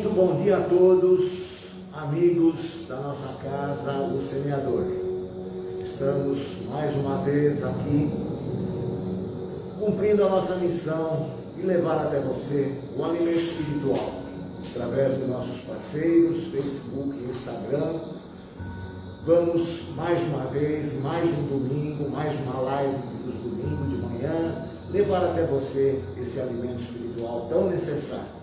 Muito bom dia a todos, amigos da nossa casa, o Semeador. Estamos mais uma vez aqui, cumprindo a nossa missão de levar até você o alimento espiritual, através dos nossos parceiros, Facebook e Instagram. Vamos mais uma vez, mais um domingo, mais uma live dos domingos de manhã, levar até você esse alimento espiritual tão necessário.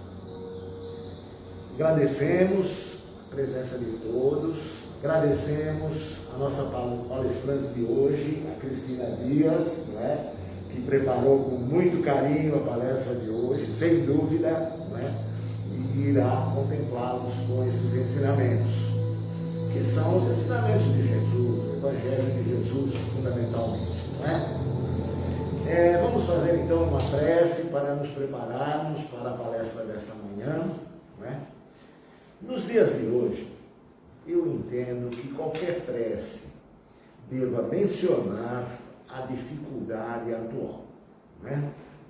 Agradecemos a presença de todos, agradecemos a nossa palestrante de hoje, a Cristina Dias, que preparou com muito carinho a palestra de hoje, sem dúvida, e irá contemplá-los com esses ensinamentos, que são os ensinamentos de Jesus, o Evangelho de Jesus, fundamentalmente. Vamos fazer então uma prece para nos prepararmos para a palestra desta manhã. Nos dias de hoje, eu entendo que qualquer prece deva mencionar a dificuldade atual.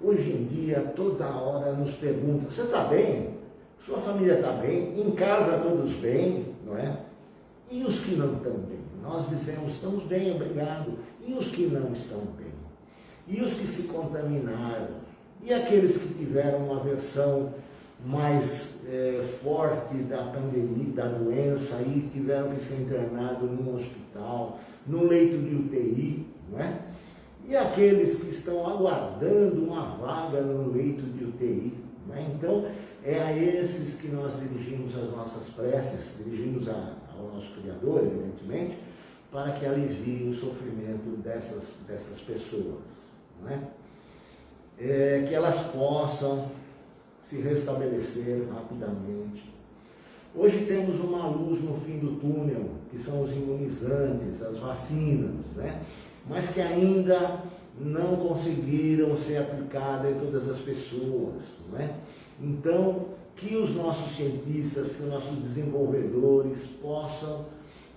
Hoje em dia, toda hora nos perguntam: você está bem? Sua família está bem? Em casa todos bem? Não é? E os que não estão bem? Nós dizemos: estamos bem, obrigado. E os que não estão bem? E os que se contaminaram? E aqueles que tiveram uma versão mais forte da pandemia, da doença, e tiveram que ser internados num hospital, num leito de UTI, não é? E aqueles que estão aguardando uma vaga no leito de UTI, não é? Então, é a esses que nós dirigimos as nossas preces, dirigimos ao nosso Criador, evidentemente, para que alivie o sofrimento dessas pessoas, não é? Que elas possam se restabelecer rapidamente. Hoje temos uma luz no fim do túnel, que são os imunizantes, as vacinas, mas que ainda não conseguiram ser aplicadas em todas as pessoas. Então, que os nossos cientistas, que os nossos desenvolvedores possam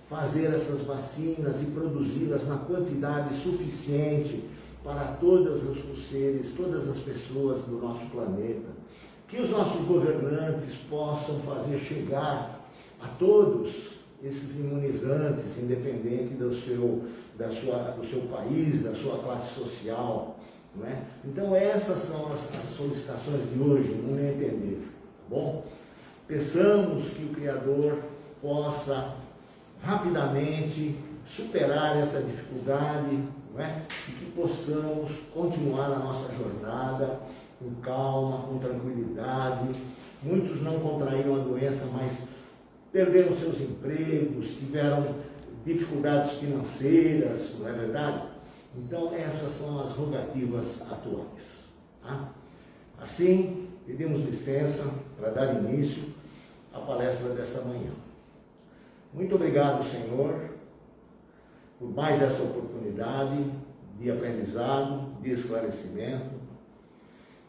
fazer essas vacinas e produzi-las na quantidade suficiente para todos os seres, todas as pessoas do nosso planeta. Que os nossos governantes possam fazer chegar a todos esses imunizantes, independente do seu país, da sua classe social. Então essas são as solicitações de hoje, no meu entender. Tá bom? Peçamos que o Criador possa rapidamente superar essa dificuldade, e que possamos continuar a nossa jornada com calma, com tranquilidade. Muitos não contraíram a doença, mas perderam seus empregos, tiveram dificuldades financeiras, não é verdade? Então, essas são as rogativas atuais. Assim, pedimos licença para dar início à palestra desta manhã. Muito obrigado, Senhor, por mais essa oportunidade de aprendizado, de esclarecimento.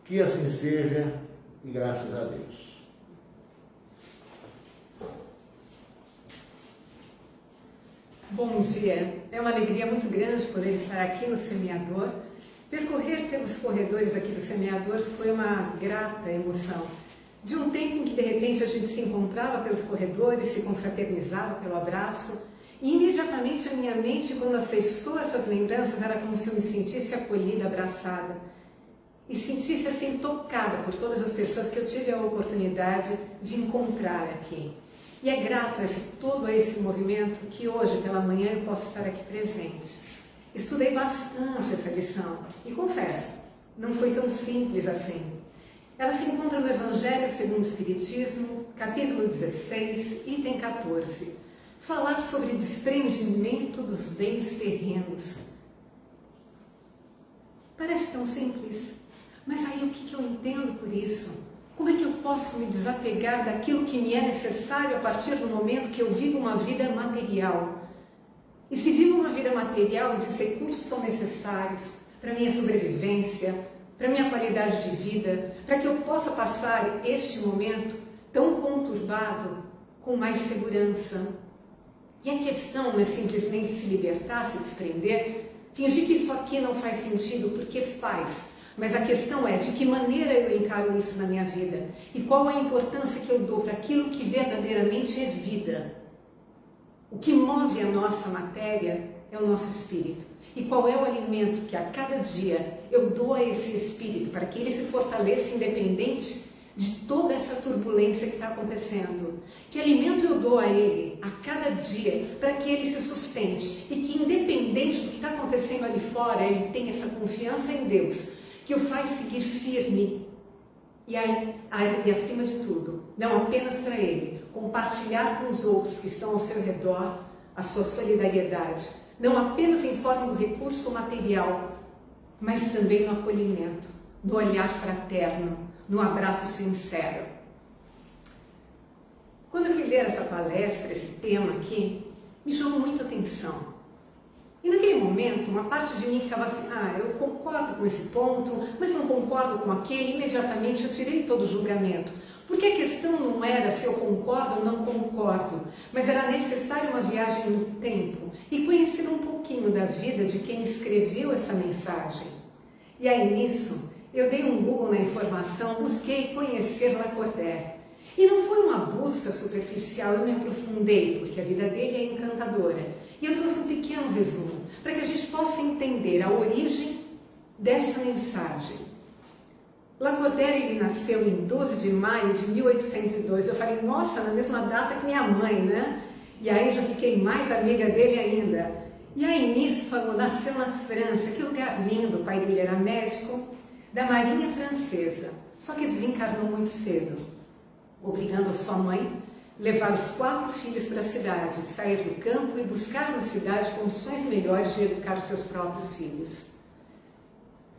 Que assim seja, e graças a Deus. Bom dia, é uma alegria muito grande poder estar aqui no Semeador. Percorrer pelos corredores aqui do Semeador foi uma grata emoção. De um tempo em que de repente a gente se encontrava pelos corredores, se confraternizava pelo abraço, e imediatamente a minha mente, quando acessou essas lembranças, era como se eu me sentisse acolhida, abraçada, e sentisse assim tocada por todas as pessoas que eu tive a oportunidade de encontrar aqui. E é grato todo esse movimento que hoje pela manhã eu posso estar aqui presente. Estudei bastante essa lição e confesso, não foi tão simples assim. Ela se encontra no Evangelho segundo o Espiritismo, capítulo 16, item 14. Falar sobre desprendimento dos bens terrenos. Parece tão simples. Mas aí o que eu entendo por isso? Como é que eu posso me desapegar daquilo que me é necessário a partir do momento que eu vivo uma vida material? E se vivo uma vida material, esses recursos são necessários para a minha sobrevivência, para a minha qualidade de vida, para que eu possa passar este momento tão conturbado com mais segurança. E a questão não é simplesmente se libertar, se desprender, fingir que isso aqui não faz sentido, porque faz. Mas a questão é de que maneira eu encaro isso na minha vida e qual a importância que eu dou para aquilo que verdadeiramente é vida. O que move a nossa matéria é o nosso espírito. E qual é o alimento que a cada dia eu dou a esse espírito para que ele se fortaleça independente de toda essa turbulência que está acontecendo? Que alimento eu dou a ele a cada dia para que ele se sustente e que, independente do que está acontecendo ali fora, ele tenha essa confiança em Deus que o faz seguir firme e acima de tudo, não apenas para ele, compartilhar com os outros que estão ao seu redor a sua solidariedade, não apenas em forma do recurso material, mas também no acolhimento, no olhar fraterno, no abraço sincero. Quando eu fui ler essa palestra, esse tema aqui, me chamou muita atenção. E naquele momento, uma parte de mim ficava assim, eu concordo com esse ponto, mas não concordo com aquele. Imediatamente eu tirei todo o julgamento. Porque a questão não era se eu concordo ou não concordo, mas era necessário uma viagem no tempo e conhecer um pouquinho da vida de quem escreveu essa mensagem. E aí nisso, eu dei um Google na informação, busquei conhecer Lacordaire. E não foi uma busca superficial, eu me aprofundei, porque a vida dele é encantadora. E eu trouxe um pequeno resumo, para que a gente possa entender a origem dessa mensagem. Lacordaire, ele nasceu em 12 de maio de 1802. Eu falei, nossa, na mesma data que minha mãe, né? E aí já fiquei mais amiga dele ainda. E aí nisso falou, nasceu na França, que lugar lindo, o pai dele era médico da Marinha Francesa, só que desencarnou muito cedo, obrigando a sua mãe a levar os 4 filhos para a cidade, sair do campo e buscar na cidade condições melhores de educar os seus próprios filhos.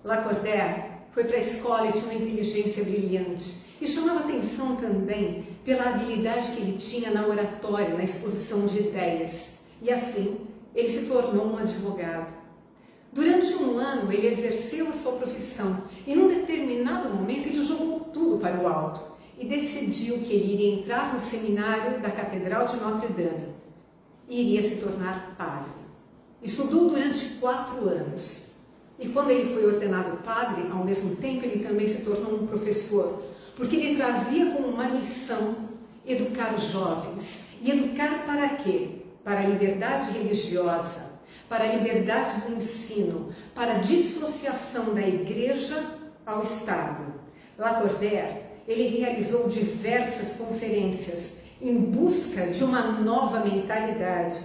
Lacordaire foi para a escola e tinha uma inteligência brilhante e chamava atenção também pela habilidade que ele tinha na oratória, na exposição de ideias. E assim, ele se tornou um advogado. Durante um ano, ele exerceu a sua profissão e, num determinado momento, ele jogou tudo para o alto e decidiu que ele iria entrar no seminário da Catedral de Notre-Dame e iria se tornar padre. Estudou durante 4 anos e, quando ele foi ordenado padre, ao mesmo tempo, ele também se tornou um professor, porque ele trazia como uma missão educar os jovens. E educar para quê? Para a liberdade religiosa, para a liberdade do ensino, para a dissociação da igreja ao Estado. Lacordaire, ele realizou diversas conferências em busca de uma nova mentalidade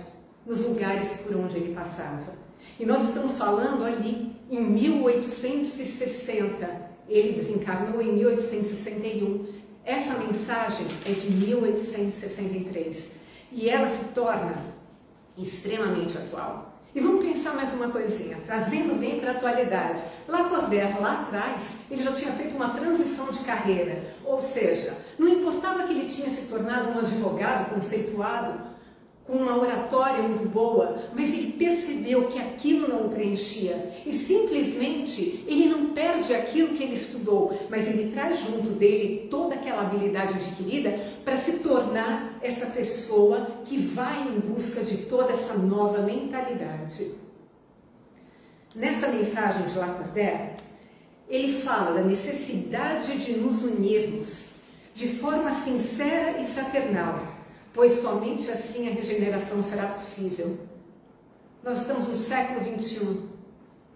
nos lugares por onde ele passava. E nós estamos falando ali em 1860, ele desencarnou em 1861. Essa mensagem é de 1863 e ela se torna extremamente atual. E vamos pensar mais uma coisinha, trazendo bem para a atualidade. Lacordaire, lá atrás, ele já tinha feito uma transição de carreira, ou seja, não importava que ele tinha se tornado um advogado conceituado, com uma oratória muito boa, mas ele percebeu que aquilo não o preenchia e simplesmente ele não perde aquilo que ele estudou, mas ele traz junto dele toda aquela habilidade adquirida para se tornar essa pessoa que vai em busca de toda essa nova mentalidade. Nessa mensagem de Lacordaire, ele fala da necessidade de nos unirmos de forma sincera e fraternal, pois somente assim a regeneração será possível. Nós estamos no século XXI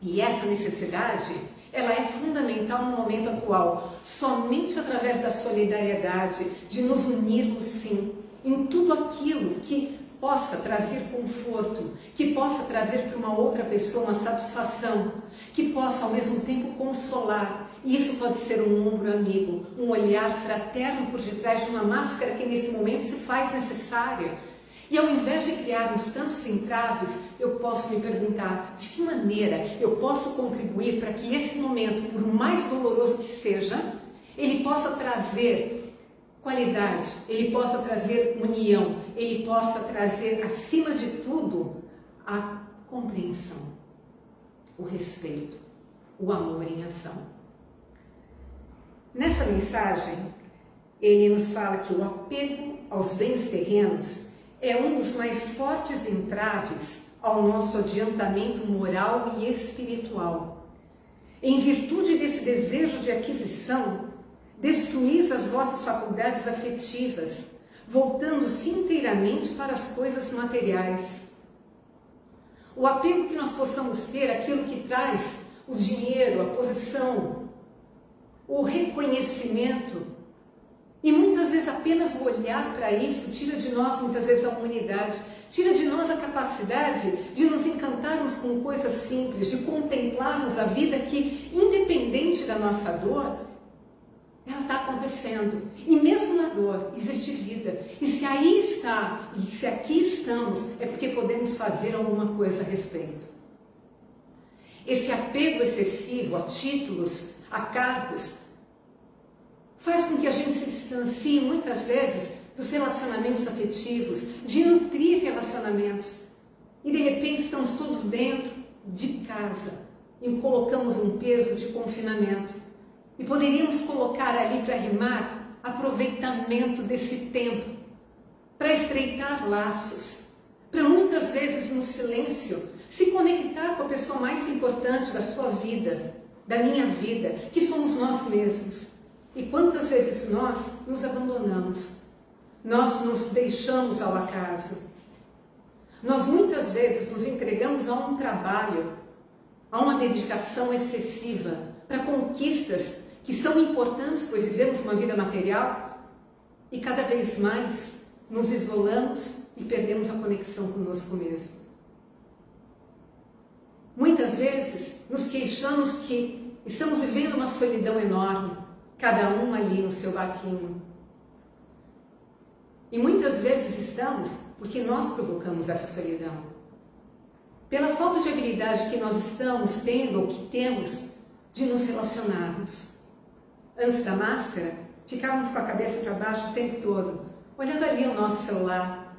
e essa necessidade, ela é fundamental no momento atual. Somente através da solidariedade, de nos unirmos sim, em tudo aquilo que possa trazer conforto, que possa trazer para uma outra pessoa uma satisfação, que possa ao mesmo tempo consolar. E isso pode ser um ombro amigo, um olhar fraterno por detrás de uma máscara que nesse momento se faz necessária. E ao invés de criarmos tantos entraves, eu posso me perguntar de que maneira eu posso contribuir para que esse momento, por mais doloroso que seja, ele possa trazer qualidade, ele possa trazer união, ele possa trazer, acima de tudo, a compreensão, o respeito, o amor em ação. Nessa mensagem, ele nos fala que o apego aos bens terrenos é um dos mais fortes entraves ao nosso adiantamento moral e espiritual. em virtude desse desejo de aquisição, destruís as vossas faculdades afetivas, voltando-se inteiramente para as coisas materiais. O apego que nós possamos ter àquilo que traz o dinheiro, a posição, o reconhecimento, e muitas vezes apenas o olhar para isso tira de nós muitas vezes a humanidade, tira de nós a capacidade de nos encantarmos com coisas simples, de contemplarmos a vida que, independente da nossa dor, ela está acontecendo. E mesmo na dor existe vida. E se aí está, e se aqui estamos, é porque podemos fazer alguma coisa a respeito. Esse apego excessivo a títulos, a cargos, faz com que a gente se distancie muitas vezes dos relacionamentos afetivos, de nutrir relacionamentos. E de repente estamos todos dentro de casa e colocamos um peso de confinamento. E poderíamos colocar ali para rimar aproveitamento desse tempo, para estreitar laços, para muitas vezes no silêncio se conectar com a pessoa mais importante da sua vida, da minha vida, que somos nós mesmos. E quantas vezes nós nos abandonamos, nós nos deixamos ao acaso, nós muitas vezes nos entregamos a um trabalho, a uma dedicação excessiva para conquistas que são importantes, pois vivemos uma vida material, e cada vez mais nos isolamos e perdemos a conexão conosco mesmo. Muitas vezes nos queixamos que estamos vivendo uma solidão enorme, cada um ali no seu barquinho. E muitas vezes estamos porque nós provocamos essa solidão. Pela falta de habilidade que nós estamos tendo ou que temos de nos relacionarmos. Antes da máscara, ficávamos com a cabeça para baixo o tempo todo, olhando ali o nosso celular,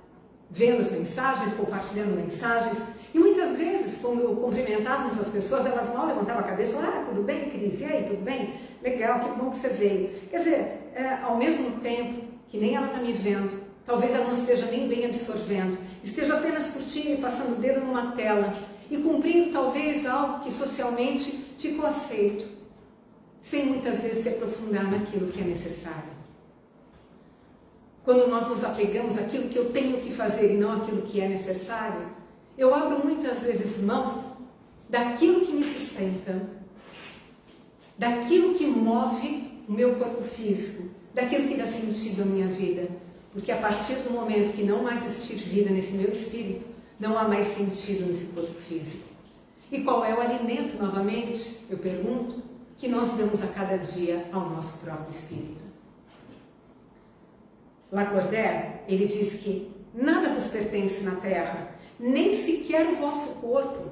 vendo as mensagens, compartilhando mensagens. E muitas vezes, quando cumprimentávamos as pessoas, elas mal levantavam a cabeça e falavam: tudo bem, Cris? E aí, tudo bem? Legal, que bom que você veio. Quer dizer, ao mesmo tempo que nem ela está me vendo, talvez ela não esteja nem bem absorvendo, esteja apenas curtindo e passando o dedo numa tela e cumprindo talvez algo que socialmente ficou aceito, sem muitas vezes se aprofundar naquilo que é necessário. Quando nós nos apegamos àquilo que eu tenho que fazer e não àquilo que é necessário, eu abro muitas vezes mão daquilo que me sustenta, daquilo que move o meu corpo físico, daquilo que dá sentido à minha vida. Porque a partir do momento que não mais existir vida nesse meu espírito, não há mais sentido nesse corpo físico. E qual é o alimento, novamente, eu pergunto, que nós damos a cada dia ao nosso próprio espírito? Lacordaire, ele diz que nada vos pertence na terra, nem sequer o vosso corpo,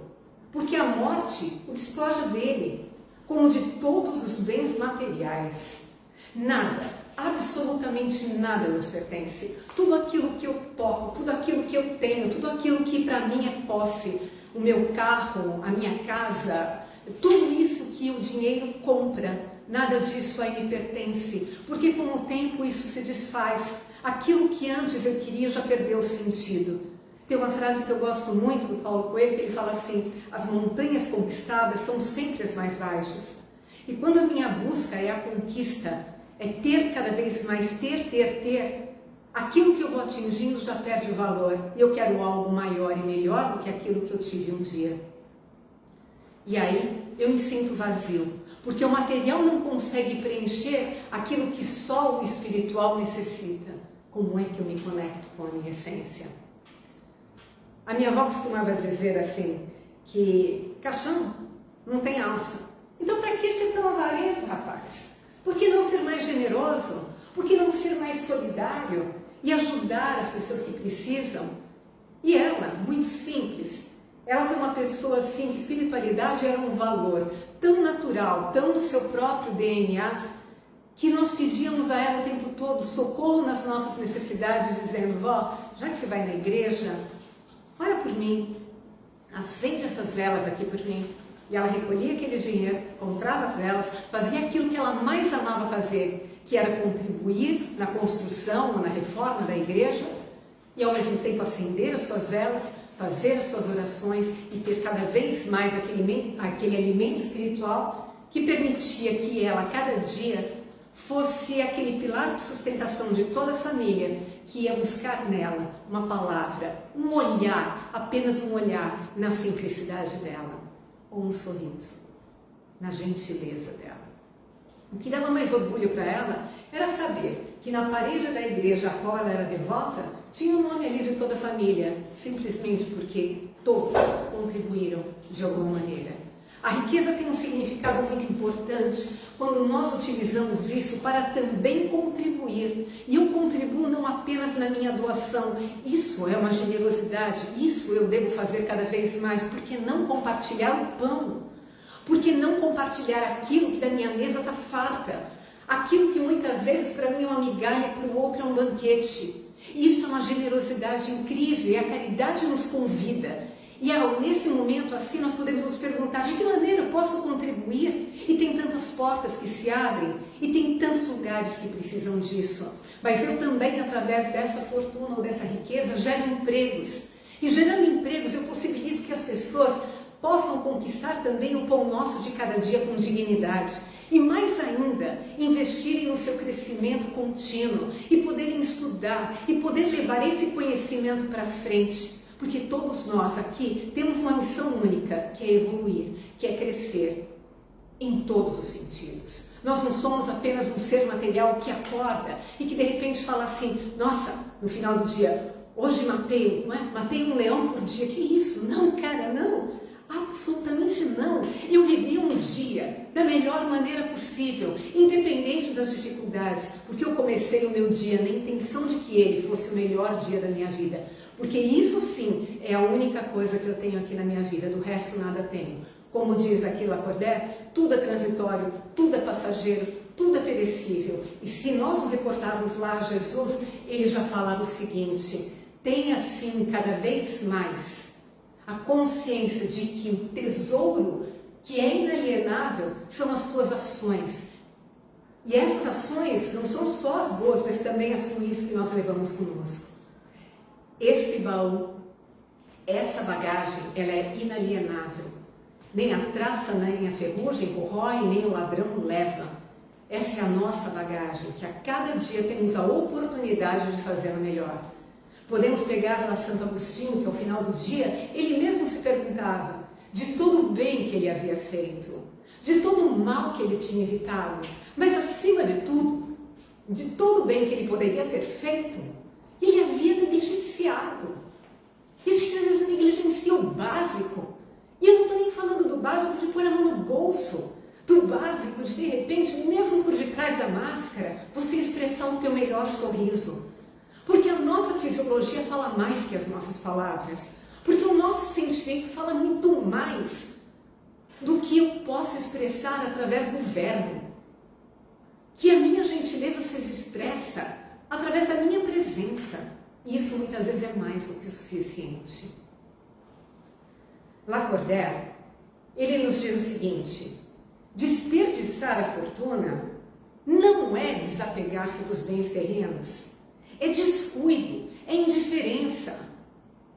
porque a morte o despoja dele, como de todos os bens materiais. Nada, absolutamente nada nos pertence. Tudo aquilo que eu toco, tudo aquilo que eu tenho, tudo aquilo que para mim é posse, o meu carro, a minha casa, tudo isso que o dinheiro compra, nada disso aí me pertence, porque com o tempo isso se desfaz. Aquilo que antes eu queria já perdeu o sentido. Tem uma frase que eu gosto muito do Paulo Coelho, que ele fala assim: as montanhas conquistadas são sempre as mais baixas. E quando a minha busca é a conquista, é ter cada vez mais, ter, aquilo que eu vou atingindo já perde o valor. E eu quero algo maior e melhor do que aquilo que eu tive um dia. E aí eu me sinto vazio, porque o material não consegue preencher aquilo que só o espiritual necessita. Como é que eu me conecto com a minha essência? A minha avó costumava dizer assim, que caixão não tem alça. Então para que ser tão avarento, rapaz? Por que não ser mais generoso? Por que não ser mais solidário e ajudar as pessoas que precisam? E ela, muito simples, ela foi uma pessoa assim, que espiritualidade era um valor tão natural, tão do seu próprio DNA, que nós pedíamos a ela o tempo todo socorro nas nossas necessidades, dizendo: vó, já que você vai na igreja, ora por mim, acende essas velas aqui por mim. E ela recolhia aquele dinheiro, comprava as velas, fazia aquilo que ela mais amava fazer, que era contribuir na construção, na reforma da igreja, e ao mesmo tempo acender as suas velas, fazer as suas orações e ter cada vez mais aquele alimento espiritual que permitia que ela, cada dia, fosse aquele pilar de sustentação de toda a família, que ia buscar nela uma palavra, um olhar, apenas um olhar na simplicidade dela, ou um sorriso, na gentileza dela. O que dava mais orgulho para ela era saber que na parede da igreja a qual ela era devota tinha o nome ali de toda a família, simplesmente porque todos contribuíram de alguma maneira. A riqueza tem um significado muito importante quando nós utilizamos isso para também contribuir. E eu contribuo não apenas na minha doação, isso é uma generosidade, isso eu devo fazer cada vez mais. Por que não compartilhar o pão? Por que não compartilhar aquilo que da minha mesa está farta? Aquilo que muitas vezes para mim é uma migalha, para o outro é um banquete. Isso é uma generosidade incrível e a caridade nos convida. E nesse momento assim nós podemos nos perguntar de que maneira eu posso contribuir? E tem tantas portas que se abrem e tem tantos lugares que precisam disso. Mas eu também, através dessa fortuna ou dessa riqueza, gero empregos. E gerando empregos eu possibilito que as pessoas possam conquistar também o pão nosso de cada dia com dignidade. E mais ainda, investirem no seu crescimento contínuo e poderem estudar e poder levar esse conhecimento para frente. Porque todos nós aqui temos uma missão única, que é evoluir, que é crescer em todos os sentidos. Nós não somos apenas um ser material que acorda e que de repente fala assim, nossa, no final do dia, hoje matei um leão por dia. Que isso? Não, cara, não. Absolutamente não. Eu vivi um dia da melhor maneira possível, independente das dificuldades, porque eu comecei o meu dia na intenção de que ele fosse o melhor dia da minha vida. Porque isso sim é a única coisa que eu tenho aqui na minha vida, do resto nada tenho. Como diz aqui Lacordaire, tudo é transitório, tudo é passageiro, tudo é perecível. E se nós nos reportarmos lá a Jesus, ele já falava o seguinte, tenha assim cada vez mais a consciência de que o tesouro que é inalienável são as tuas ações. E essas ações não são só as boas, mas também as ruins que nós levamos conosco. Esse baú, essa bagagem, ela é inalienável. Nem a traça, nem a ferrugem corrói, nem o ladrão leva. Essa é a nossa bagagem, que a cada dia temos a oportunidade de fazer melhor. Podemos pegar lá Santo Agostinho, que ao final do dia, ele mesmo se perguntava de todo o bem que ele havia feito, de todo o mal que ele tinha evitado, mas acima de tudo, de todo o bem que ele poderia ter feito, ele havia negligenciado. E a gente às vezes negligencia o básico. E eu não estou nem falando do básico de pôr a mão no bolso, do básico de repente, mesmo por detrás da máscara, você expressar o teu melhor sorriso. Porque a nossa fisiologia fala mais que as nossas palavras. Porque o nosso sentimento fala muito mais do que eu posso expressar através do verbo. Que a minha gentileza seja expressa através da minha presença. E isso muitas vezes é mais do que o suficiente. Lacordaire, ele nos diz o seguinte, desperdiçar a fortuna não é desapegar-se dos bens terrenos, é descuido, é indiferença.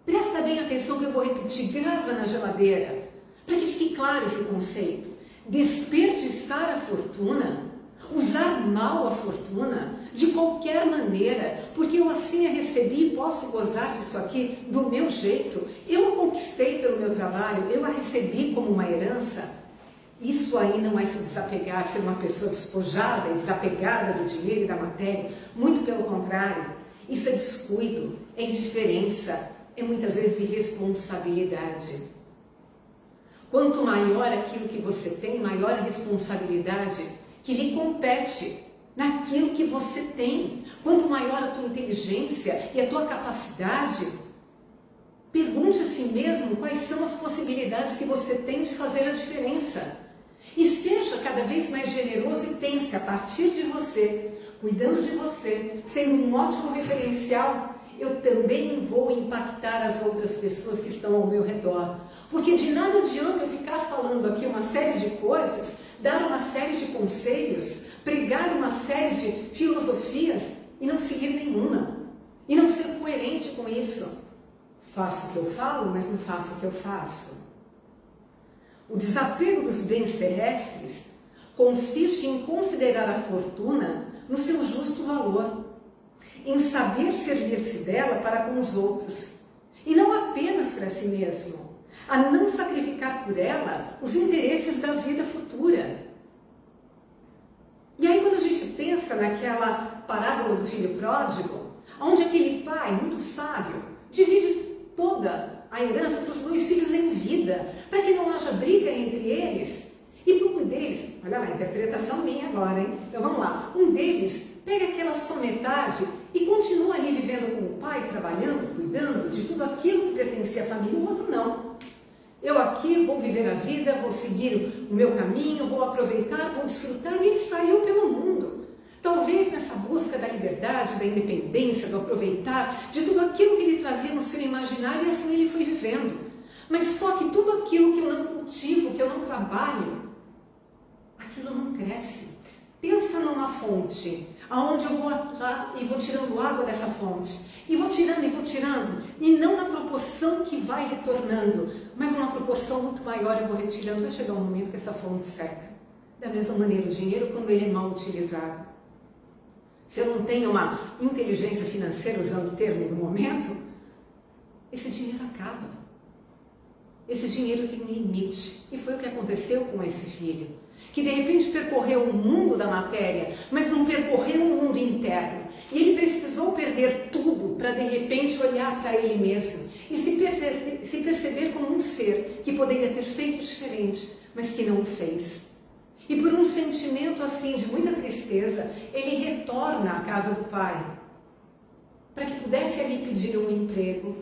Presta bem atenção que eu vou repetir, grava na geladeira, para que fique claro esse conceito. Desperdiçar a fortuna, usar mal a fortuna, de qualquer maneira, porque eu assim a recebi e posso gozar disso aqui do meu jeito. Eu a conquistei pelo meu trabalho, eu a recebi como uma herança. Isso aí não é se desapegar, ser uma pessoa despojada e desapegada do dinheiro e da matéria. Muito pelo contrário. Isso é descuido, é indiferença, é muitas vezes irresponsabilidade. Quanto maior aquilo que você tem, maior a responsabilidade que lhe compete naquilo que você tem. Quanto maior a tua inteligência e a tua capacidade, pergunte a si mesmo quais são as possibilidades que você tem de fazer a diferença. E seja cada vez mais generoso e pense a partir de você, cuidando de você, sendo um ótimo referencial, eu também vou impactar as outras pessoas que estão ao meu redor. Porque de nada adianta eu ficar falando aqui uma série de coisas, dar uma série de conselhos, pregar uma série de filosofias e não seguir nenhuma. E não ser coerente com isso. Faço o que eu falo, mas não faço o que eu faço. O desapego dos bens terrestres consiste em considerar a fortuna no seu justo valor, em saber servir-se dela para com os outros, e não apenas para si mesmo, a não sacrificar por ela os interesses da vida futura. E aí quando a gente pensa naquela parábola do filho pródigo, onde aquele pai, muito sábio, divide toda a herança para os dois filhos em vida, para que não haja briga entre eles. E para um deles, olha lá, interpretação minha agora, hein? Então vamos lá, um deles pega aquela só metade e continua ali vivendo com o pai, trabalhando, cuidando de tudo aquilo que pertencia à família, o outro não. Eu aqui vou viver a vida, vou seguir o meu caminho, vou aproveitar, vou desfrutar, e ele saiu pelo mundo. Talvez nessa busca da liberdade, da independência, do aproveitar, de tudo aquilo que ele trazia no seu imaginário, e assim ele foi vivendo. Mas só que tudo aquilo que eu não cultivo, que eu não trabalho, aquilo não cresce. Pensa numa fonte, aonde eu vou lá e vou tirando água dessa fonte, e vou tirando, e não na proporção que vai retornando, mas numa proporção muito maior eu vou retirando. Vai chegar um momento que essa fonte seca. Da mesma maneira, o dinheiro, quando ele é mal utilizado, se eu não tenho uma inteligência financeira, usando o termo do momento, esse dinheiro acaba. Esse dinheiro tem um limite. E foi o que aconteceu com esse filho, que de repente percorreu o mundo da matéria, mas não percorreu o mundo interno. E ele precisou perder tudo para de repente olhar para ele mesmo e se perceber como um ser que poderia ter feito diferente, mas que não o fez. E por um sentimento assim de muita tristeza, ele retorna à casa do pai, para que pudesse ali pedir um emprego,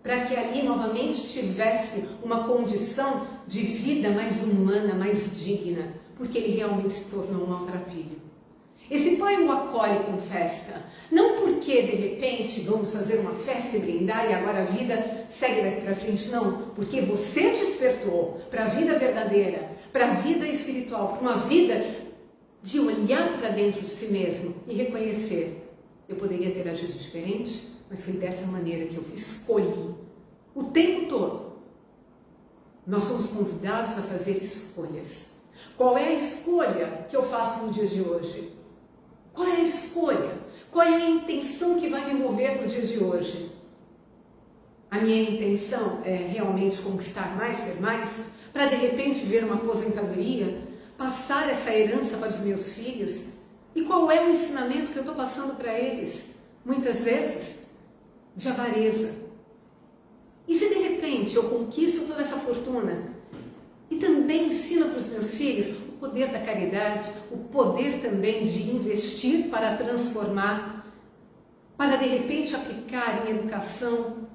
para que ali novamente tivesse uma condição de vida mais humana, mais digna, porque ele realmente se tornou um maltrapilho. Esse pai o acolhe com festa, não porque de repente vamos fazer uma festa e brindar e agora a vida segue daqui para frente, não, porque você despertou para a vida verdadeira, para a vida espiritual, para uma vida de olhar para dentro de si mesmo e reconhecer: eu poderia ter agido diferente, mas foi dessa maneira que eu escolhi. O tempo todo, nós somos convidados a fazer escolhas. Qual é a escolha que eu faço no dia de hoje? Qual é a escolha? Qual é a intenção que vai me mover no dia de hoje? A minha intenção é realmente conquistar mais, ter mais, para de repente ver uma aposentadoria, passar essa herança para os meus filhos? E qual é o ensinamento que eu estou passando para eles? Muitas vezes, de avareza. E se de repente eu conquisto toda essa fortuna e também ensino para os meus filhos o poder da caridade, o poder também de investir para transformar, para de repente aplicar em educação,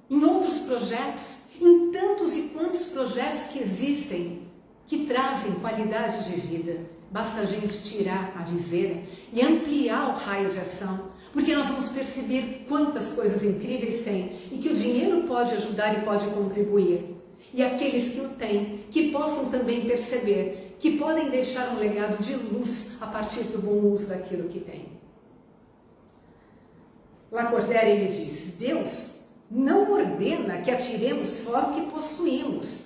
em outros projetos, em tantos e quantos projetos que existem, que trazem qualidade de vida. Basta a gente tirar a viseira e ampliar o raio de ação, porque nós vamos perceber quantas coisas incríveis tem e que o dinheiro pode ajudar e pode contribuir. E aqueles que o têm, que possam também perceber que podem deixar um legado de luz a partir do bom uso daquilo que têm. Lacordaire, ele diz: Deus não ordena que atiremos fora o que possuímos,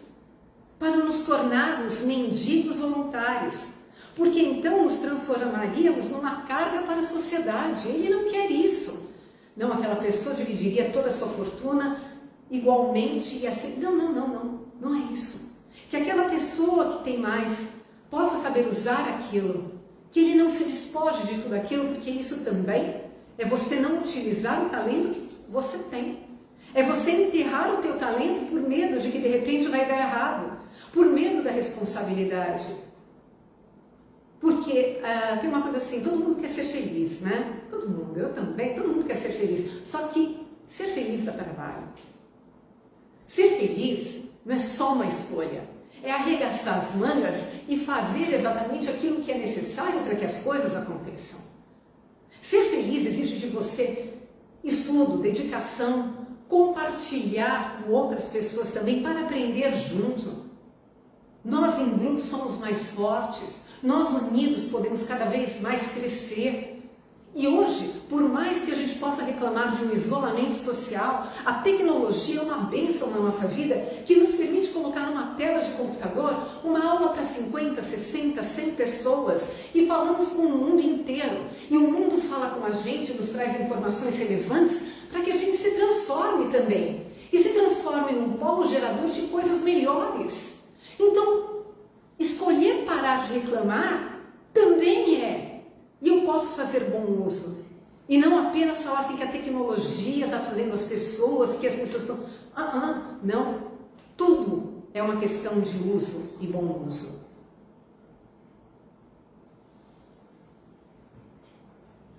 para nos tornarmos mendigos voluntários, porque então nos transformaríamos numa carga para a sociedade. Ele não quer isso. Não, aquela pessoa dividiria toda a sua fortuna igualmente e assim. Não é isso. Que aquela pessoa que tem mais possa saber usar aquilo, que ele não se despoje de tudo aquilo, porque isso também é você não utilizar o talento que você tem. É você enterrar o teu talento por medo de que de repente vai dar errado, por medo da responsabilidade. Porque tem uma coisa assim, todo mundo quer ser feliz, né? Todo mundo, eu também, todo mundo quer ser feliz. Só que ser feliz dá trabalho. Ser feliz não é só uma escolha. É arregaçar as mangas e fazer exatamente aquilo que é necessário para que as coisas aconteçam. Ser feliz exige de você estudo, dedicação, compartilhar com outras pessoas também para aprender junto. Nós em grupo somos mais fortes, nós unidos podemos cada vez mais crescer. E hoje, por mais que a gente possa reclamar de um isolamento social, a tecnologia é uma bênção na nossa vida que nos permite colocar numa tela de computador uma aula para 50, 50, 60, 100 pessoas e falamos com o mundo inteiro. E o mundo fala com a gente, nos traz informações relevantes para que a gente se transforme também. E se transforme num polo gerador de coisas melhores. Então, escolher parar de reclamar também é. E eu posso fazer bom uso. E não apenas falar assim que a tecnologia está fazendo as pessoas, que as pessoas estão... não. Tudo é uma questão de uso e bom uso.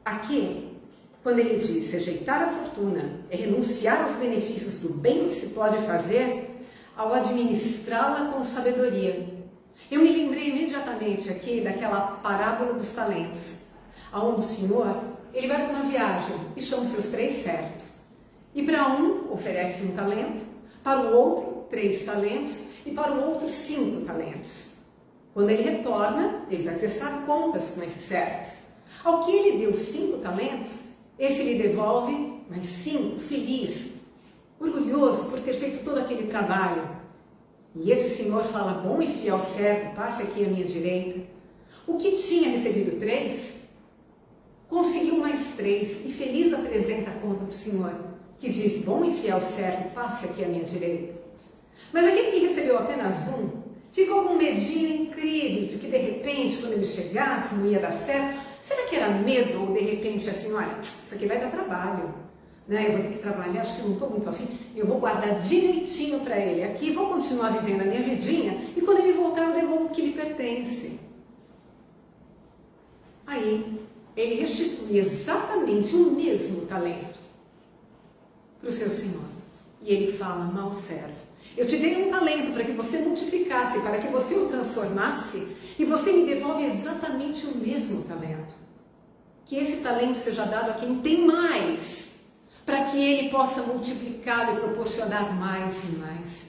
Aqui, quando ele diz rejeitar a fortuna é renunciar aos benefícios do bem que se pode fazer ao administrá-la com sabedoria. Eu me lembrei imediatamente aqui daquela parábola dos talentos, onde o Senhor, ele vai para uma viagem e chama seus 3 servos. E para um oferece 1 talento, para o outro 3 talentos e para o outro 5 talentos. Quando ele retorna, ele vai prestar contas com esses servos. Ao que ele deu 5 talentos, esse lhe devolve mais 5, feliz, orgulhoso por ter feito todo aquele trabalho. E esse senhor fala, bom e fiel servo, passe aqui à minha direita. O que tinha recebido 3, conseguiu mais 3 e feliz apresenta a conta do senhor, que diz, bom e fiel servo, passe aqui à minha direita. Mas aquele que recebeu apenas 1, ficou com um medinho incrível de que de repente, quando ele chegasse, não ia dar certo. Será que era medo ou de repente assim, olha, isso aqui vai dar trabalho, né? Eu vou ter que trabalhar, acho que eu não estou muito afim, eu vou guardar direitinho para ele aqui, vou continuar vivendo a minha vidinha e quando ele voltar eu devolvo o que lhe pertence. Aí, ele restitui exatamente o mesmo talento para o seu senhor. E ele fala, mau servo, eu te dei um talento para que você multiplicasse, para que você o transformasse, e você me devolve exatamente o mesmo talento. Que esse talento seja dado a quem tem mais, para que ele possa multiplicar e proporcionar mais e mais.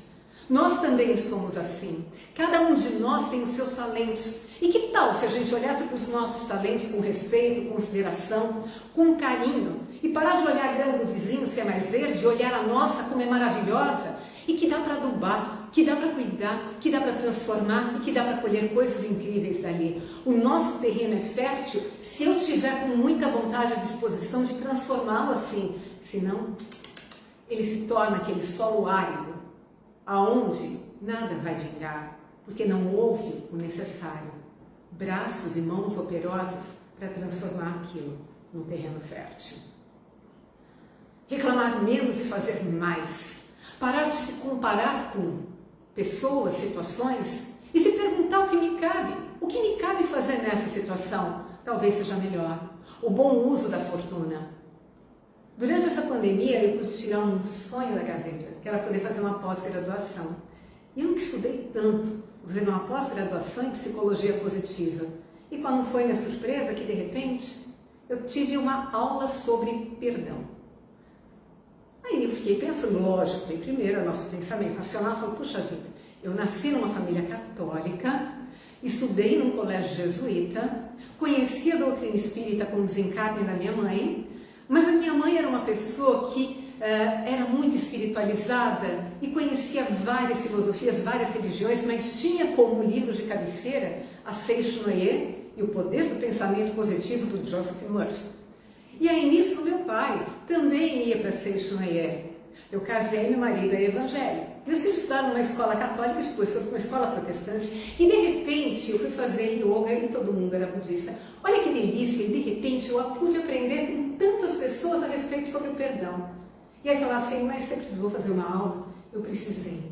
Nós também somos assim. Cada um de nós tem os seus talentos. E que tal se a gente olhasse para os nossos talentos com respeito, consideração, com carinho, e parar de olhar a grama do vizinho se é mais verde, olhar a nossa como é maravilhosa, e que dá para adubar, que dá para cuidar, que dá para transformar e que dá para colher coisas incríveis dali. O nosso terreno é fértil se eu tiver com muita vontade e disposição de transformá-lo assim. Senão, ele se torna aquele solo árido, aonde nada vai vingar, porque não houve o necessário. Braços e mãos operosas para transformar aquilo num terreno fértil. Reclamar menos e fazer mais. Parar de se comparar com pessoas, situações e se perguntar o que me cabe. O que me cabe fazer nessa situação? Talvez seja melhor. O bom uso da fortuna. Durante essa pandemia, eu pude tirar um sonho da gaveta, que era poder fazer uma pós-graduação. E eu nunca estudei tanto, fazendo uma pós-graduação em psicologia positiva. E qual não foi minha surpresa que, de repente, eu tive uma aula sobre perdão. Aí eu fiquei pensando, lógico, em primeiro, o nosso pensamento nacional falou, puxa vida, eu nasci numa família católica, estudei num colégio jesuíta, conheci a doutrina espírita com o desencarne da minha mãe, mas a minha mãe era uma pessoa que era muito espiritualizada e conhecia várias filosofias, várias religiões, mas tinha como livro de cabeceira a Seixo Noé e o Poder do Pensamento Positivo do Joseph Murphy. E aí nisso meu pai também ia para Seixo Noé. Eu casei, meu marido é evangélico. Meus filhos estudaram numa escola católica, depois foi para uma escola protestante. E de repente eu fui fazer yoga e todo mundo era budista. Olha que delícia! E de repente eu pude aprender com tantas pessoas a respeito sobre o perdão. E aí falar assim, mas você precisou fazer uma aula? Eu precisei.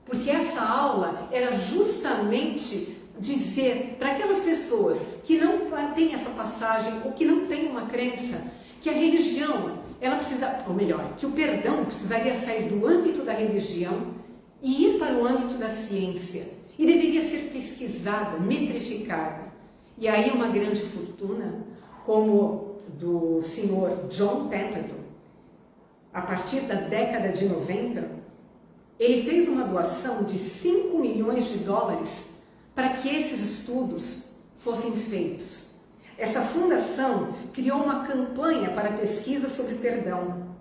Porque essa aula era justamente dizer para aquelas pessoas que não têm essa passagem ou que não têm uma crença, que a religião, ela precisa, ou melhor, que o perdão precisaria sair do âmbito da religião e ir para o âmbito da ciência. E deveria ser pesquisada, metrificada. E aí uma grande fortuna, como do senhor John Templeton, a partir da década de 90, ele fez uma doação de 5 milhões de dólares para que esses estudos fossem feitos. Essa fundação criou uma campanha para pesquisa sobre perdão,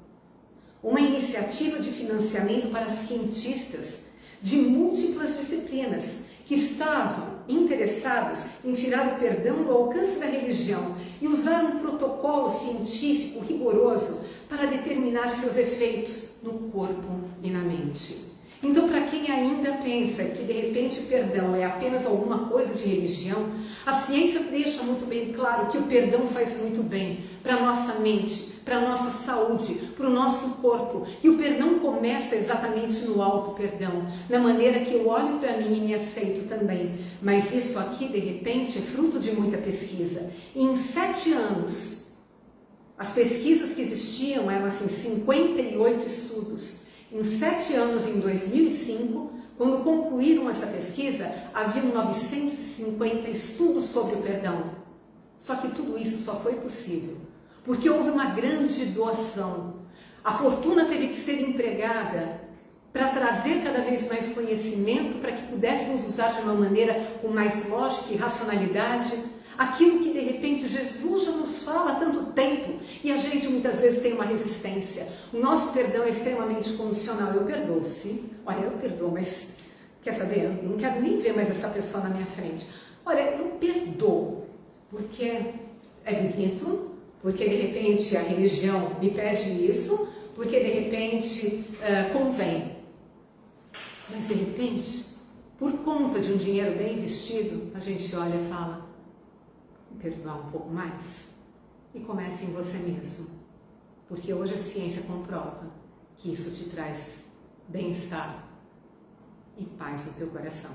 uma iniciativa de financiamento para cientistas de múltiplas disciplinas que estavam interessados em tirar o perdão do alcance da religião e usar um protocolo científico rigoroso para determinar seus efeitos no corpo e na mente. Então, para quem ainda pensa que de repente o perdão é apenas alguma coisa de religião, a ciência deixa muito bem claro que o perdão faz muito bem para a nossa mente, para a nossa saúde, para o nosso corpo. E o perdão começa exatamente no auto-perdão, na maneira que eu olho para mim e me aceito também. Mas isso aqui, de repente, é fruto de muita pesquisa. E em 7 anos, as pesquisas que existiam eram assim, 58 estudos. Em 7 anos, em 2005, quando concluíram essa pesquisa, haviam 950 estudos sobre o perdão. Só que tudo isso só foi possível porque houve uma grande doação. A fortuna teve que ser empregada para trazer cada vez mais conhecimento, para que pudéssemos usar de uma maneira com mais lógica e racionalidade aquilo que de repente Jesus já nos fala há tanto tempo e a gente muitas vezes tem uma resistência. O nosso perdão é extremamente condicional. Eu perdoo, sim. Olha, eu perdoo, mas quer saber? Eu não quero nem ver mais essa pessoa na minha frente. Olha, eu perdoo porque é bonito, porque de repente a religião me pede isso, porque de repente convém. Mas de repente, por conta de um dinheiro bem investido, a gente olha e fala, perdoar um pouco mais e comece em você mesmo, porque hoje a ciência comprova que isso te traz bem-estar e paz no teu coração.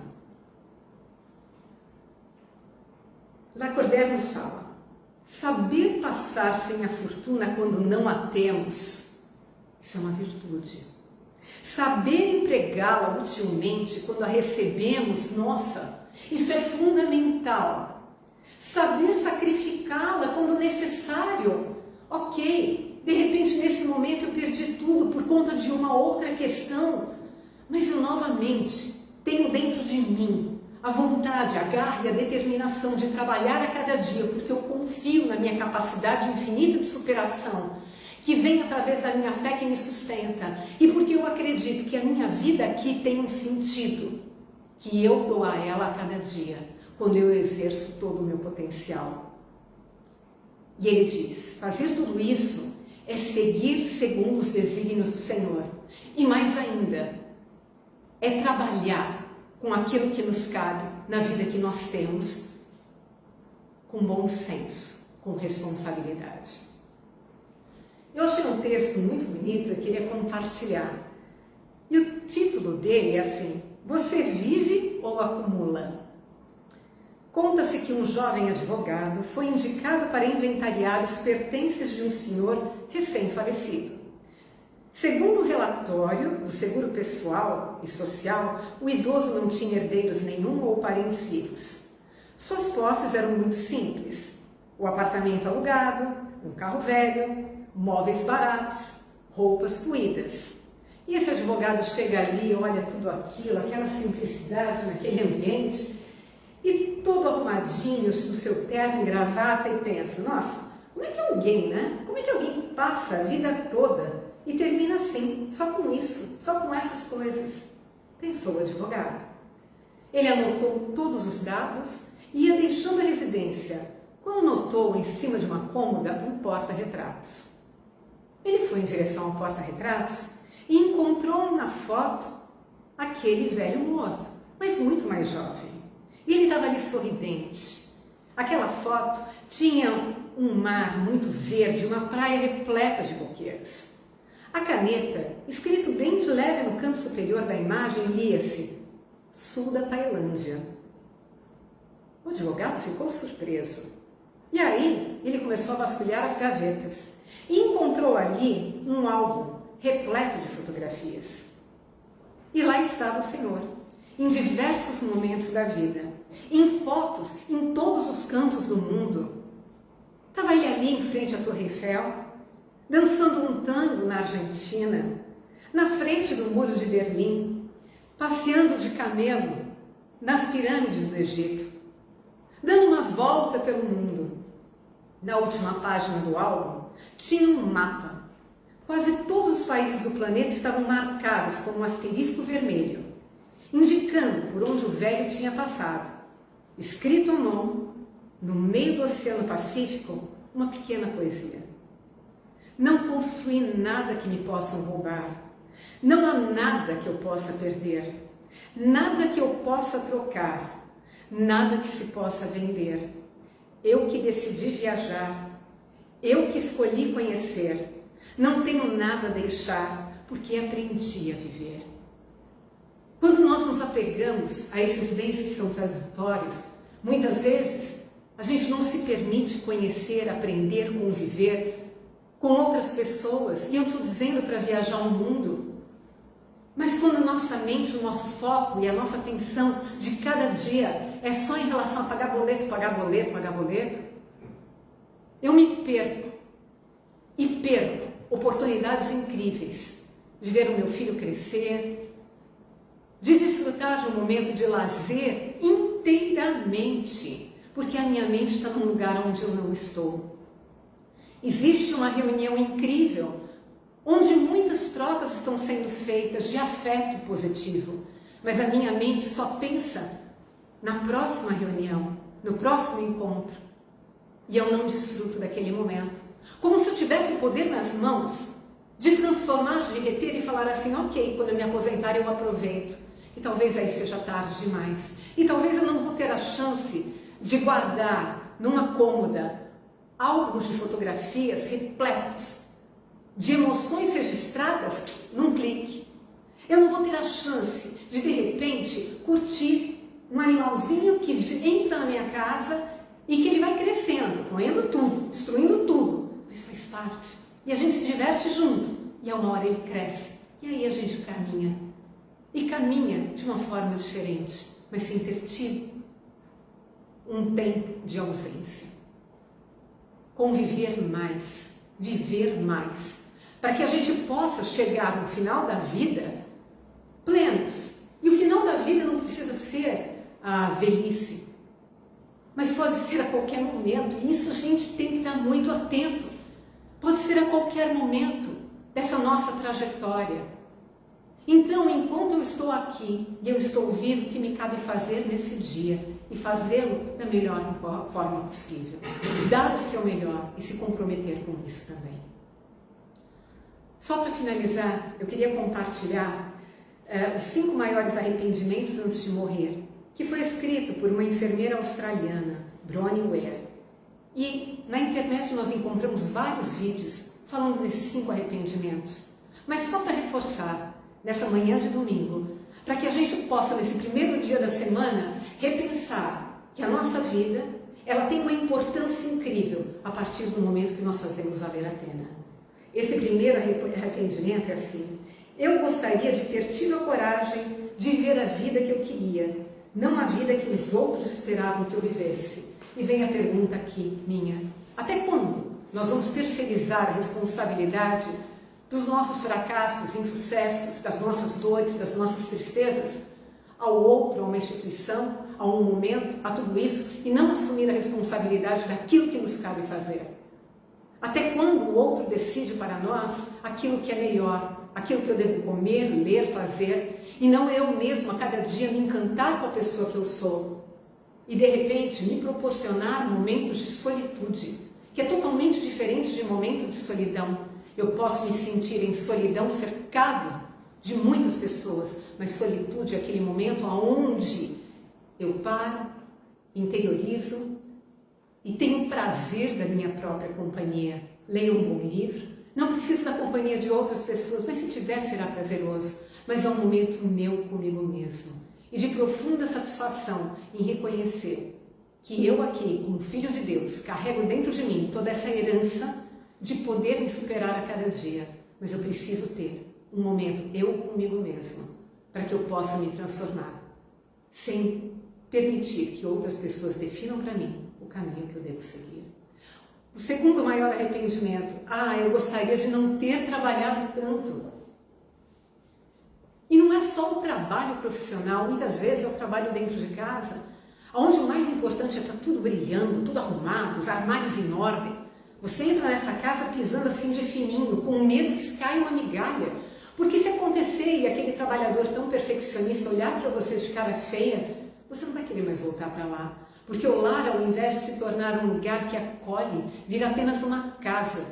Lacordaire nos fala, saber passar sem a fortuna quando não a temos, isso é uma virtude. Saber empregá-la utilmente quando a recebemos, nossa, isso é fundamental. Saber sacrificá-la quando necessário. Ok, de repente nesse momento eu perdi tudo por conta de uma outra questão, mas eu novamente tenho dentro de mim a vontade, a garra e a determinação de trabalhar a cada dia, porque eu confio na minha capacidade infinita de superação, que vem através da minha fé que me sustenta, e porque eu acredito que a minha vida aqui tem um sentido, que eu dou a ela a cada dia, quando eu exerço todo o meu potencial. E ele diz, fazer tudo isso é seguir segundo os desígnios do Senhor. E mais ainda, é trabalhar com aquilo que nos cabe na vida que nós temos, com bom senso, com responsabilidade. Eu achei um texto muito bonito, eu queria compartilhar. E o título dele é assim, você vive ou acumula? Conta-se que um jovem advogado foi indicado para inventariar os pertences de um senhor recém-falecido. Segundo o relatório do Seguro Pessoal e Social, o idoso não tinha herdeiros nenhum ou parentes vivos. Suas posses eram muito simples. O apartamento alugado, um carro velho, móveis baratos, roupas puídas. E esse advogado chega ali, olha tudo aquilo, aquela simplicidade naquele ambiente, e todo arrumadinho no seu terno e gravata e pensa, nossa, como é que alguém, né? Como é que alguém passa a vida toda e termina assim, só com isso, só com essas coisas? Pensou o advogado. Ele anotou todos os dados e ia deixando a residência, quando notou em cima de uma cômoda um porta-retratos. Ele foi em direção ao porta-retratos e encontrou na foto aquele velho morto, mas muito mais jovem. E ele estava ali sorridente. Aquela foto tinha um mar muito verde, uma praia repleta de coqueiros. A caneta, escrito bem de leve no canto superior da imagem, lia-se Sul da Tailândia. O advogado ficou surpreso. E aí ele começou a vasculhar as gavetas e encontrou ali um álbum repleto de fotografias. E lá estava o senhor, em diversos momentos da vida, em fotos em todos os cantos do mundo. Estava ele ali em frente à Torre Eiffel, dançando um tango na Argentina, na frente do Muro de Berlim, passeando de camelo nas pirâmides do Egito, dando uma volta pelo mundo. Na última página do álbum tinha um mapa. Quase todos os países do planeta estavam marcados com um asterisco vermelho, indicando por onde o velho tinha passado. escrito à mão, no meio do Oceano Pacífico, uma pequena poesia. Não construí nada que me possam roubar. Não há nada que eu possa perder. Nada que eu possa trocar. Nada que se possa vender. Eu que decidi viajar. Eu que escolhi conhecer. Não tenho nada a deixar, porque aprendi a viver. Quando nós nos apegamos a esses bens que são transitórios, muitas vezes a gente não se permite conhecer, aprender, conviver com outras pessoas. E eu estou dizendo para viajar o mundo. Mas quando nossa mente, o nosso foco e a nossa atenção de cada dia é só em relação a pagar boleto, pagar boleto, pagar boleto, eu me perco. E perco oportunidades incríveis de ver o meu filho crescer, de desfrutar de um momento de lazer inteiramente, porque a minha mente está num lugar onde eu não estou. Existe uma reunião incrível, onde muitas trocas estão sendo feitas de afeto positivo, mas a minha mente só pensa na próxima reunião, no próximo encontro, e eu não desfruto daquele momento. Como se eu tivesse o poder nas mãos de transformar, de reter e falar assim, ok, quando eu me aposentar eu aproveito. E talvez aí seja tarde demais. E talvez eu não vou ter a chance de guardar numa cômoda álbuns de fotografias repletos de emoções registradas num clique. Eu não vou ter a chance de repente, curtir um animalzinho que entra na minha casa e que ele vai crescendo, roendo tudo, destruindo tudo, mas faz parte. E a gente se diverte junto, e a uma hora ele cresce. E aí a gente caminha. E caminha de uma forma diferente, mas sem ter tido um tempo de ausência. Conviver mais, viver mais, para que a gente possa chegar no final da vida plenos. E o final da vida não precisa ser a velhice, mas pode ser a qualquer momento. E isso a gente tem que estar muito atento. Pode ser a qualquer momento dessa nossa trajetória. Então, enquanto eu estou aqui e eu estou vivo, o que me cabe fazer nesse dia? E fazê-lo da melhor forma possível. Dar o seu melhor e se comprometer com isso também. Só para finalizar, eu queria compartilhar os 5 maiores arrependimentos antes de morrer, que foi escrito por uma enfermeira australiana, Bronnie Ware. E na internet nós encontramos vários vídeos falando desses 5 arrependimentos. Mas só para reforçar, nessa manhã de domingo, para que a gente possa, nesse primeiro dia da semana, repensar que a nossa vida, ela tem uma importância incrível a partir do momento que nós fazemos valer a pena. Esse primeiro arrependimento é assim: eu gostaria de ter tido a coragem de viver a vida que eu queria, não a vida que os outros esperavam que eu vivesse. E vem a pergunta aqui, minha: até quando nós vamos terceirizar a responsabilidade dos nossos fracassos, insucessos, das nossas dores, das nossas tristezas, ao outro, a uma instituição, a um momento, a tudo isso, e não assumir a responsabilidade daquilo que nos cabe fazer? Até quando o outro decide para nós aquilo que é melhor, aquilo que eu devo comer, ler, fazer, e não eu mesmo a cada dia me encantar com a pessoa que eu sou, e de repente me proporcionar momentos de solitude, que é totalmente diferente de momento de solidão. Eu posso me sentir em solidão, cercado de muitas pessoas, mas solitude é aquele momento onde eu paro, interiorizo e tenho prazer da minha própria companhia. Leio um bom livro, não preciso da companhia de outras pessoas, mas se tiver será prazeroso. Mas é um momento meu comigo mesmo e de profunda satisfação em reconhecer que eu aqui, como filho de Deus, carrego dentro de mim toda essa herança de poder me superar a cada dia, mas eu preciso ter um momento eu comigo mesmo, para que eu possa me transformar, sem permitir que outras pessoas definam para mim o caminho que eu devo seguir. O segundo maior arrependimento: eu gostaria de não ter trabalhado tanto. E não é só o trabalho profissional, muitas vezes é o trabalho dentro de casa, onde o mais importante é estar tudo brilhando, tudo arrumado, os armários em ordem. Você entra nessa casa pisando assim de fininho, com medo que caia uma migalha. Porque se acontecer e aquele trabalhador tão perfeccionista olhar para você de cara feia, você não vai querer mais voltar para lá. Porque o lar, ao invés de se tornar um lugar que acolhe, vira apenas uma casa,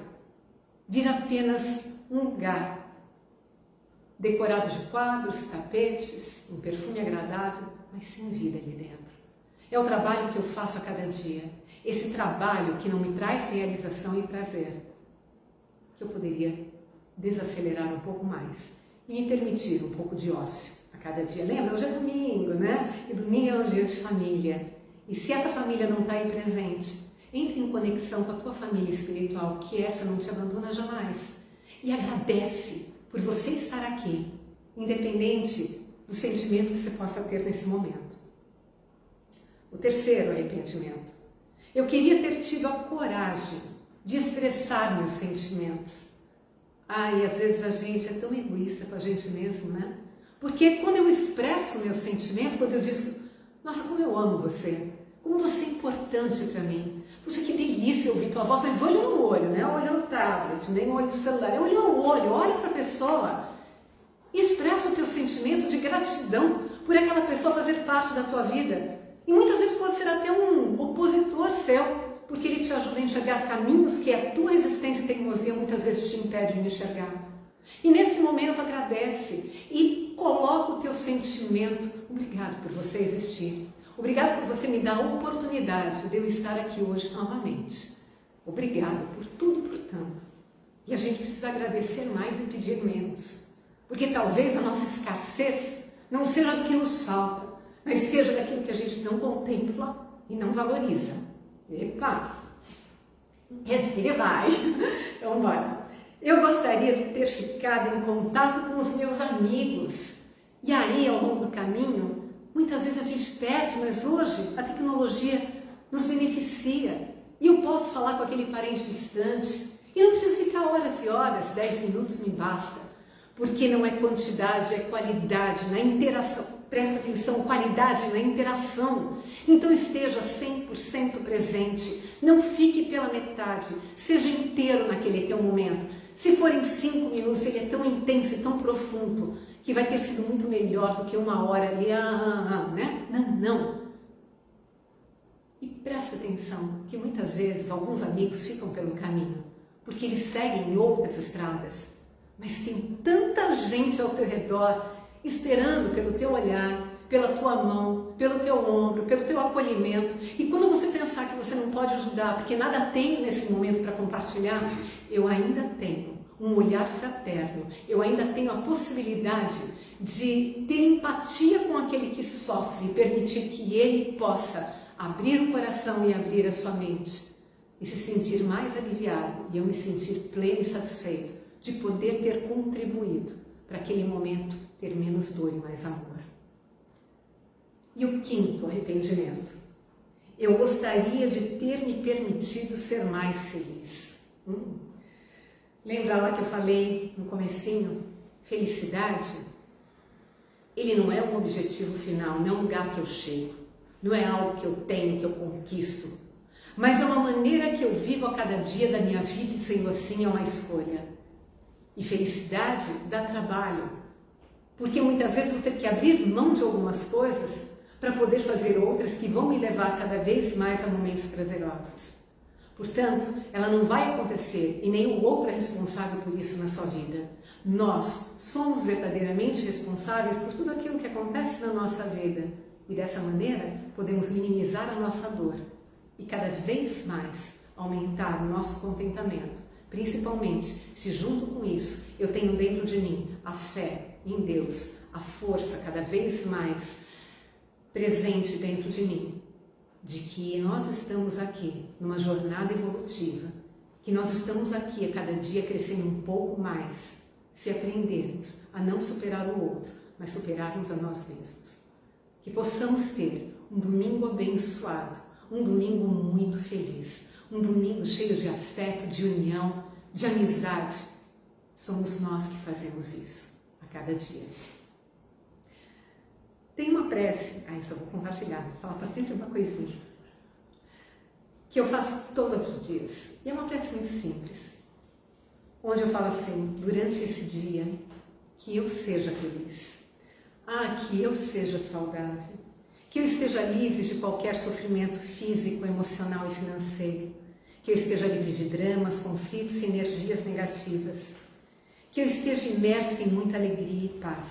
vira apenas um lugar decorado de quadros, tapetes, um perfume agradável, mas sem vida ali dentro. É o trabalho que eu faço a cada dia, esse trabalho que não me traz realização e prazer, que eu poderia desacelerar um pouco mais e me permitir um pouco de ócio a cada dia. Lembra? Hoje é domingo, né? E domingo é um dia de família. E se essa família não está aí presente, entre em conexão com a tua família espiritual, que essa não te abandona jamais. E agradece por você estar aqui, independente do sentimento que você possa ter nesse momento. O terceiro arrependimento. Eu queria ter tido a coragem de expressar meus sentimentos. E às vezes a gente é tão egoísta com a gente mesmo, né? Porque quando eu expresso meu sentimento, quando eu digo, nossa, como eu amo você, como você é importante para mim. Puxa, que delícia ouvir tua voz, mas olho no olho, né? Olho no tablet, nem no olho do celular, é olho no olho, olha para a pessoa. E expressa o teu sentimento de gratidão por aquela pessoa fazer parte da tua vida. E muitas vezes pode ser até um opositor seu, porque ele te ajuda a enxergar caminhos que a tua existência e teimosia muitas vezes te impedem de enxergar. E nesse momento agradece e coloca o teu sentimento. Obrigado por você existir. Obrigado por você me dar a oportunidade de eu estar aqui hoje novamente. Obrigado por tudo e por tanto. E a gente precisa agradecer mais e pedir menos. Porque talvez a nossa escassez não seja do que nos falta, mas seja daquilo que a gente não contempla e não valoriza. Epa! Respira e vai! Então, bora! Eu gostaria de ter ficado em contato com os meus amigos. E aí, ao longo do caminho, muitas vezes a gente perde, mas hoje a tecnologia nos beneficia. E eu posso falar com aquele parente distante. E não preciso ficar horas e horas, 10 minutos me basta. Porque não é quantidade, é qualidade na interação. Presta atenção, qualidade na interação. Então esteja 100% presente. Não fique pela metade. Seja inteiro naquele teu momento. Se forem 5 minutos, ele é tão intenso e tão profundo que vai ter sido muito melhor do que uma hora ali, né? Não. E presta atenção que muitas vezes alguns amigos ficam pelo caminho, porque eles seguem outras estradas. Mas tem tanta gente ao teu redor esperando pelo teu olhar, pela tua mão, pelo teu ombro, pelo teu acolhimento. E quando você pensar que você não pode ajudar, porque nada tenho nesse momento para compartilhar, eu ainda tenho um olhar fraterno, eu ainda tenho a possibilidade de ter empatia com aquele que sofre e permitir que ele possa abrir o coração e abrir a sua mente e se sentir mais aliviado e eu me sentir pleno e satisfeito de poder ter contribuído para aquele momento ter menos dor e mais amor. E o quinto arrependimento. Eu gostaria de ter me permitido ser mais feliz. Lembra lá que eu falei no comecinho? Felicidade, ele não é um objetivo final, não é um lugar que eu chego. Não é algo que eu tenho, que eu conquisto. Mas é uma maneira que eu vivo a cada dia da minha vida e sendo assim é uma escolha. E felicidade dá trabalho. Porque muitas vezes vou ter que abrir mão de algumas coisas para poder fazer outras que vão me levar cada vez mais a momentos prazerosos. Portanto, ela não vai acontecer e nem o outro é responsável por isso na sua vida. Nós somos verdadeiramente responsáveis por tudo aquilo que acontece na nossa vida. E dessa maneira, podemos minimizar a nossa dor e cada vez mais aumentar o nosso contentamento. Principalmente se junto com isso eu tenho dentro de mim a fé em Deus, a força cada vez mais presente dentro de mim, de que nós estamos aqui numa jornada evolutiva, que nós estamos aqui a cada dia crescendo um pouco mais, se aprendermos a não superar o outro, mas superarmos a nós mesmos. Que possamos ter um domingo abençoado, um domingo muito feliz, um domingo cheio de afeto, de união, de amizade. Somos nós que fazemos isso a cada dia. Tem uma prece, isso eu vou compartilhar, falta sempre uma coisinha, que eu faço todos os dias. E é uma prece muito simples, onde eu falo assim, durante esse dia, que eu seja feliz. Que eu seja saudável, Que eu esteja livre de qualquer sofrimento físico, emocional e financeiro. Que eu esteja livre de dramas, conflitos e energias negativas. Que eu esteja imersa em muita alegria e paz.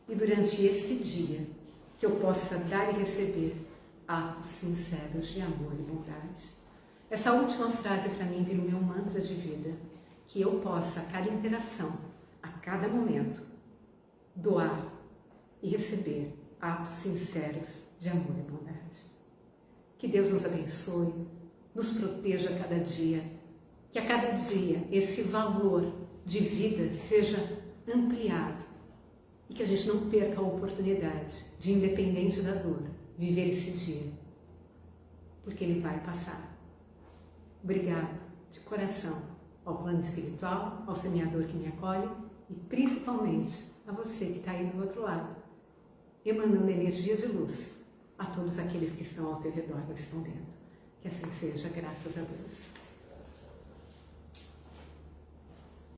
E durante esse dia, que eu possa dar e receber atos sinceros de amor e bondade. Essa última frase para mim vira o meu mantra de vida. Que eu possa, a cada interação, a cada momento, doar e receber atos sinceros de amor e bondade. Que Deus nos abençoe, nos proteja a cada dia, que a cada dia esse valor de vida seja ampliado e que a gente não perca a oportunidade de, independente da dor, viver esse dia, porque ele vai passar. Obrigado de coração ao plano espiritual, ao semeador que me acolhe e principalmente a você que está aí do outro lado, emanando energia de luz a todos aqueles que estão ao teu redor nesse momento. Que assim seja, graças a Deus.